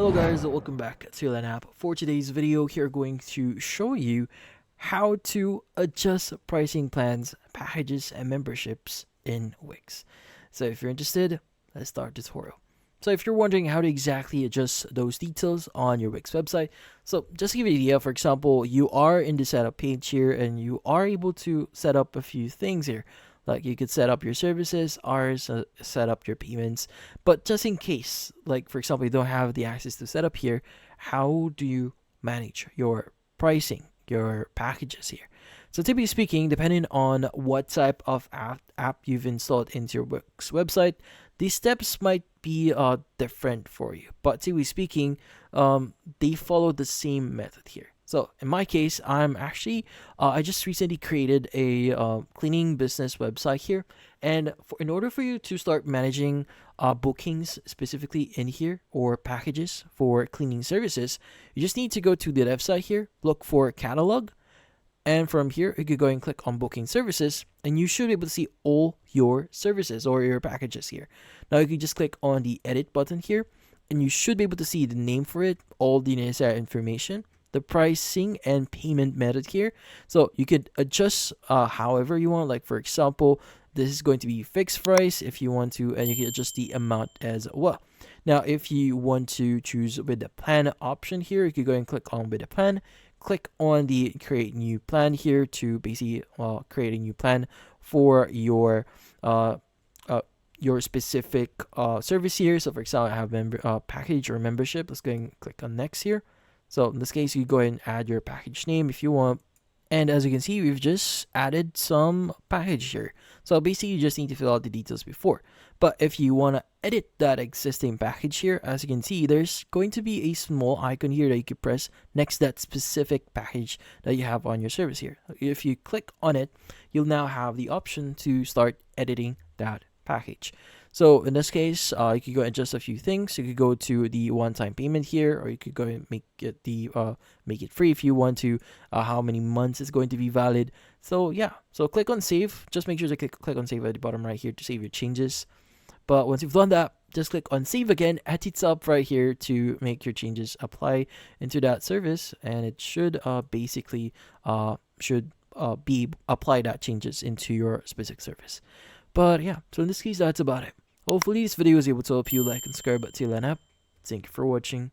Hello guys, welcome back to Lan app. For today's video, here going to show you how to adjust pricing plans, packages, and memberships in Wix. So if you're interested, let's start the tutorial. So if you're wondering how to exactly adjust those details on your Wix website, so just to give you an idea, for example, you are in the setup page here and you are able to set up a few things here. Like you could set up your services, hours, set up your payments. But just in case, like for example, you don't have the access to set up here, how do you manage your pricing, your packages here? So typically speaking, depending on what type of app you've installed into your Wix website, these steps might be different for you. But typically speaking, they follow the same method here. So in my case, I just recently created a cleaning business website here, and in order for you to start managing bookings specifically in here or packages for cleaning services, you just need to go to the left side here, look for catalog, and from here you could go and click on booking services, and you should be able to see all your services or your packages here. Now you can just click on the edit button here, and you should be able to see the name for it, all the necessary information, the pricing and payment method here. So you could adjust however you want. Like for example, this is going to be fixed price if you want to, and you can adjust the amount as well. Now if you want to choose with the plan option here, you could go and click on with the plan, click on the create new plan here to basically create a new plan for your specific service here. So for example, I have package or membership. Let's go and click on next here. So in this case, you go ahead and add your package name if you want. And as you can see, we've just added some package here. So basically, you just need to fill out the details before. But if you want to edit that existing package here, as you can see, there's going to be a small icon here that you can press next to that specific package that you have on your service here. If you click on it, you'll now have the option to start editing that package. So in this case, you could go and adjust a few things. You could go to the one-time payment here, or you could go and make it free if you want to. How many months is going to be valid? So yeah, so click on save. Just make sure to click on save at the bottom right here to save your changes. But once you've done that, just click on save again at the top right here to make your changes apply into that service, and it should basically be apply that changes into your specific service. But yeah, so in this case, that's about it. Hopefully this video was able to help you. Like and subscribe to Lan app. Thank you for watching.